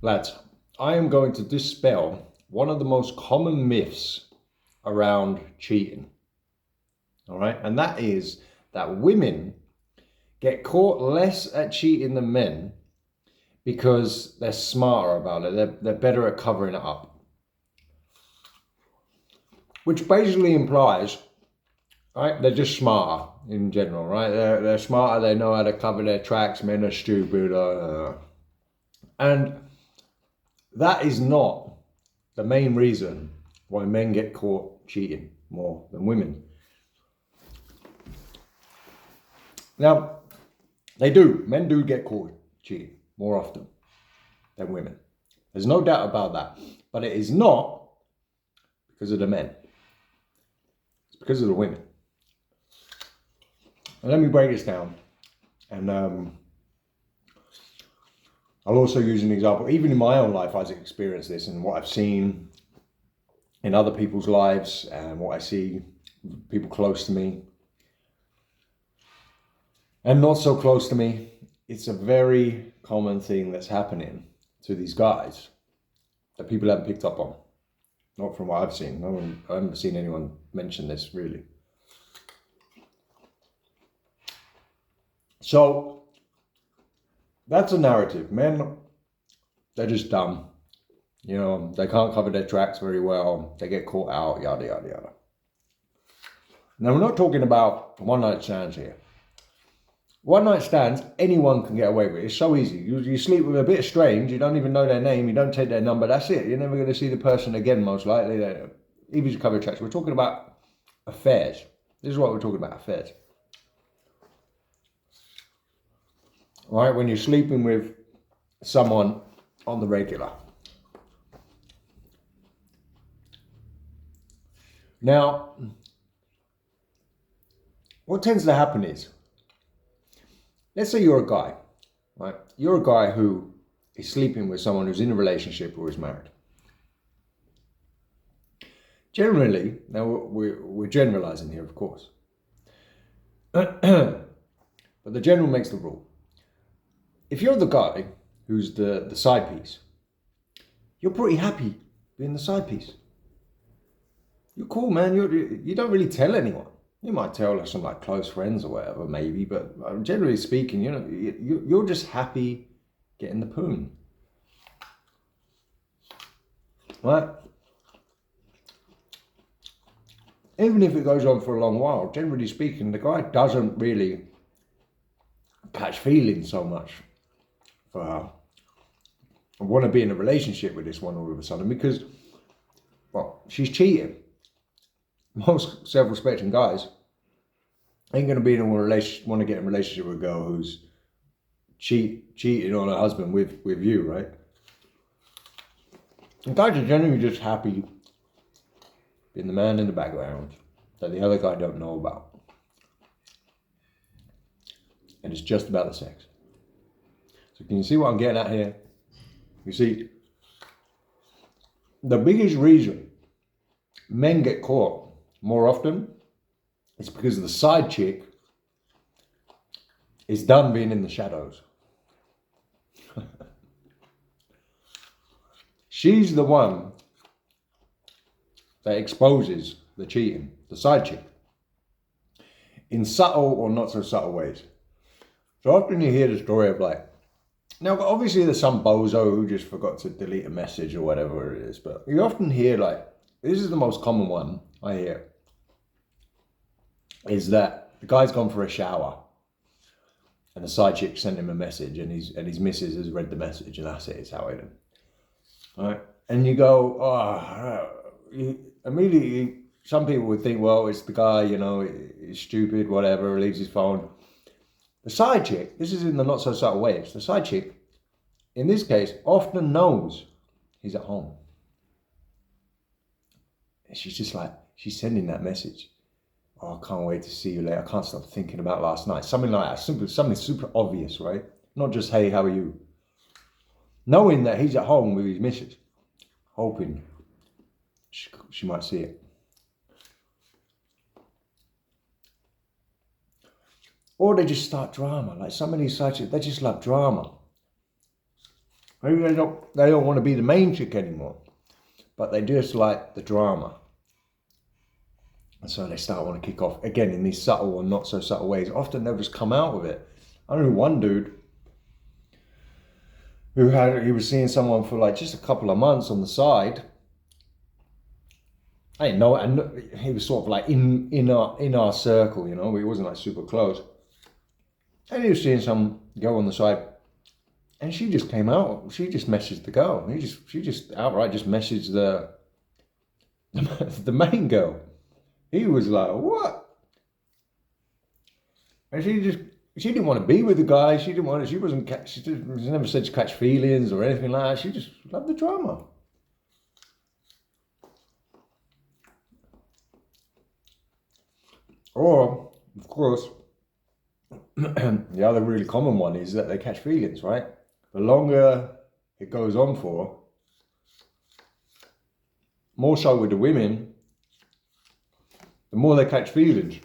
Lads, I am going to dispel one of the most common myths around cheating. All right, and that is that women get caught less at cheating than men because they're smarter about it. They're better at covering it up. Which basically implies, right, they're just smarter in general, right? They're smarter, they know how to cover their tracks, men are stupid. And that is not the main reason why men get caught cheating more than women. Now, men do get caught cheating more often than women. There's no doubt about that. But it is not because of the men. It's because of the women. And let me break this down. And I'll also use an example. Even in my own life, I've experienced this and what I've seen in other people's lives and what I see people close to me and not so close to me. It's a very common thing that's happening to these guys that people haven't picked up on. Not from what I've seen. I haven't seen anyone mention this really. So that's a narrative. Men, they're just dumb. You know, they can't cover their tracks very well. They get caught out, yada, yada, yada. Now, we're not talking about one-night stands here. One-night stands, anyone can get away with it. It's so easy. You sleep with a bit strange, you don't even know their name, you don't take their number, that's it. You're never going to see the person again, most likely. Even if you cover tracks. We're talking about affairs. This is what we're talking about, affairs. All right, when you're sleeping with someone on the regular. Now, what tends to happen is, let's say you're a guy, right? You're a guy who is sleeping with someone who's in a relationship or is married. Generally, now we're generalizing here, of course, but the general makes the rule. If you're the guy who's the side piece, you're pretty happy being the side piece. You're cool, man. You don't really tell anyone. You might tell some like close friends or whatever, maybe, but generally speaking, you know, you're just happy getting the poon, right? Even if it goes on for a long while, generally speaking, the guy doesn't really catch feelings so much for her. I want to be in a relationship with this one all of a sudden because, well, she's cheating. Most self-respecting guys ain't going to be in a relationship, want to get in a relationship with a girl who's cheating on her husband with you, right? And guys are generally just happy being the man in the background that the other guy don't know about. And it's just about the sex. So can you see what I'm getting at here? You see, the biggest reason men get caught more often is because the side chick is done being in the shadows. She's the one that exposes the cheating, the side chick, in subtle or not so subtle ways. So often you hear the story of like, now obviously there's some bozo who just forgot to delete a message or whatever it is, but you often hear like, this is the most common one I hear, is that the guy's gone for a shower and the side chick sent him a message and his missus has read the message and that's it, it's out with him. All right? And you go, immediately some people would think, well, it's the guy, you know, he's stupid, whatever, leaves his phone. The side chick, this is in the not so subtle ways, the side chick, in this case, often knows he's at home. And she's just like, she's sending that message. Oh, I can't wait to see you later. I can't stop thinking about last night. Something like that. Something super obvious, right? Not just, hey, how are you? Knowing that he's at home with his missus. Hoping she might see it. Or they just start drama. Like some of these side chicks, they just love drama. Maybe they don't want to be the main chick anymore, but they just like the drama. And so they start wanting to kick off again in these subtle or not so subtle ways. Often they'll just come out with it. I know one dude he was seeing someone for like just a couple of months on the side. I didn't know, and he was sort of like in our circle, you know. He wasn't like super close. And he was seeing some girl on the side, and she just came out. She just messaged the girl. She just outright just messaged the main girl. He was like, what? And she didn't want to be with the guy. She never said to catch feelings or anything like that. She just loved the drama. Or, of course, the other really common one is that they catch feelings, right? The longer it goes on for, more so with the women, the more they catch feelings.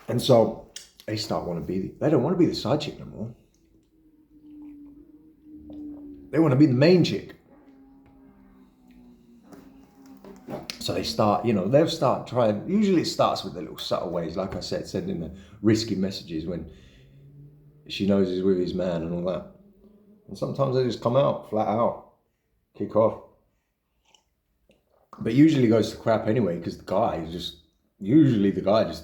And so they they don't want to be the side chick no more. They want to be the main chick. So they start, they'll start trying. Usually it starts with the little subtle ways, like I said, sending the risky messages when she knows he's with his man and all that. And sometimes they just come out, flat out, kick off. But usually it goes to crap anyway, because the guy just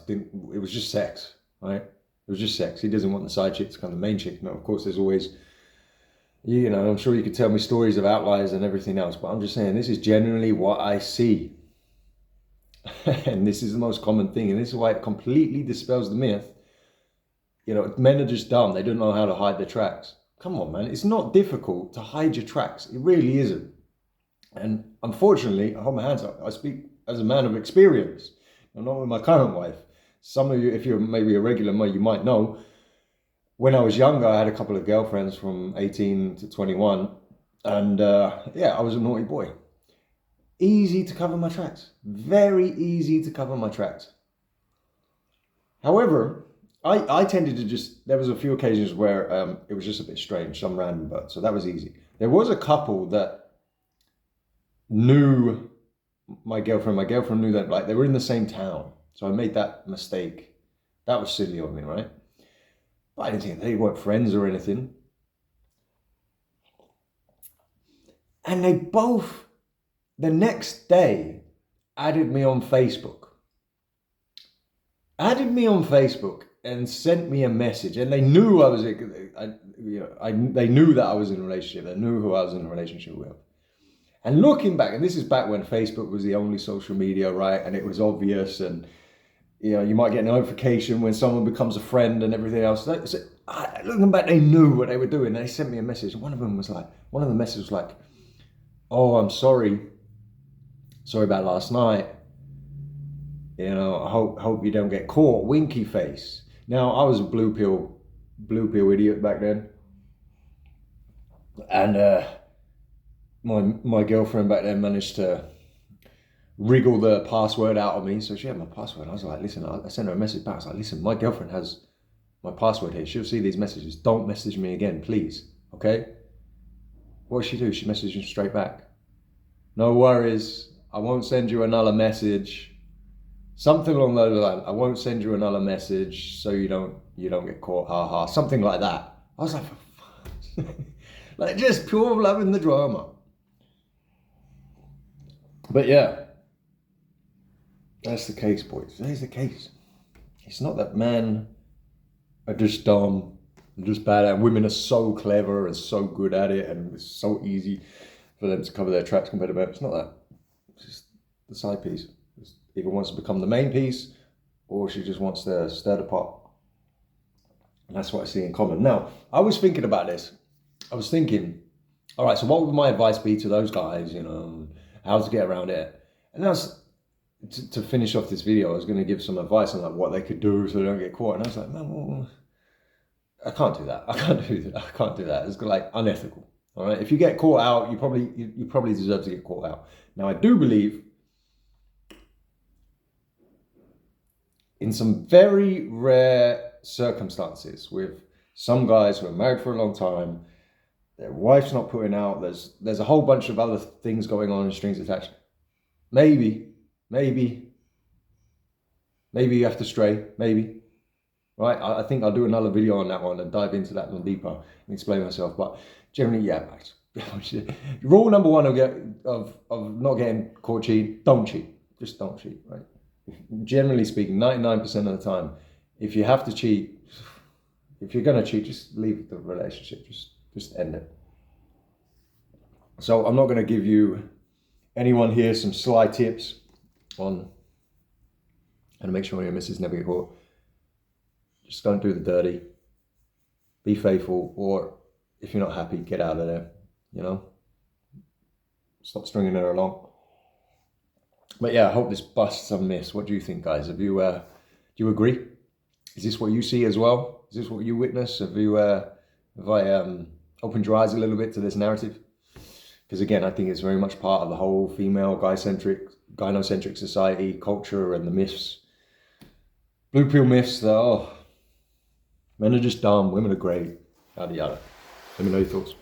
didn't, it was just sex, right? It was just sex. He doesn't want the side chick to become the main chick. Now, of course, there's always, I'm sure you could tell me stories of outliers and everything else, but I'm just saying this is generally what I see. And this is the most common thing, and this is why it completely dispels the myth. Men are just dumb. They don't know how to hide their tracks. Come on, man. It's not difficult to hide your tracks. It really isn't. And unfortunately, I hold my hands up. I speak as a man of experience. I'm not with my current wife. Some of you, if you're maybe a regular, you might know. When I was younger, I had a couple of girlfriends from 18 to 21. And I was a naughty boy. Easy to cover my tracks. Very easy to cover my tracks. However, I tended to there was a few occasions where it was just a bit strange, some random but, so that was easy. There was a couple that knew my girlfriend. My girlfriend knew that, like, they were in the same town. So I made that mistake. That was silly of me, right? But I didn't think they weren't friends or anything. And they both, the next day, added me on Facebook. And sent me a message. And they knew they knew that I was in a relationship. They knew who I was in a relationship with. And looking back, and this is back when Facebook was the only social media, right? And it was obvious, and you might get a notification when someone becomes a friend and everything else. Looking back, they knew what they were doing. They sent me a message. One of the messages was like, "Oh, I'm sorry about last night. I hope you don't get caught. Winky face." Now, I was a blue pill idiot back then, and my girlfriend back then managed to wriggle the password out of me, so she had my password. I was like, listen, I sent her a message back. I was like, listen, my girlfriend has my password here. She'll see these messages. Don't message me again, please. Okay? What did she do? She messaged me straight back. No worries. I won't send you another message. Something along those lines. I won't send you another message so you don't get caught. Ha ha. Something like that. I was like, like, just pure loving the drama. But yeah, that's the case, boys. That is the case. It's not that men are just dumb, just bad at it. Women are so clever and so good at it, and it's so easy for them to cover their tracks compared to men. It's not that. It's just the side piece. It's either wants to become the main piece, or she just wants to stir the pot. And that's what I see in common. Now, I was thinking about this. I was thinking, all right, so what would my advice be to those guys, how to get around it? And that's, to finish off this video, I was going to give some advice on like what they could do so they don't get caught. And I was like, man, well, I can't do that. I can't do that. It's like unethical. All right. If you get caught out, you probably deserve to get caught out. Now, I do believe in some very rare circumstances with some guys who are married for a long time, their wife's not putting out, there's a whole bunch of other things going on in strings attached. Maybe you have to stray, maybe. Right? I think I'll do another video on that one and dive into that one deeper and explain myself. But generally, yeah, rule number one of not getting caught cheating, don't cheat. Just don't cheat, right? Generally speaking, 99% of the time, if you have to cheat, if you're going to cheat, just leave the relationship. Just end it. So I'm not going to give you anyone here some sly tips on how to make sure your missus never get caught. Just don't do the dirty. Be faithful, or if you're not happy, get out of there. You know, stop stringing her along. But yeah, I hope this busts some myths. What do you think, guys? Have you do you agree? Is this what you see as well? Is this what you witness? Have I opened your eyes a little bit to this narrative? Because again, I think it's very much part of the whole female gynocentric society culture and the myths, blue pill myths that men are just dumb, women are great, yada yada. Let me know your thoughts.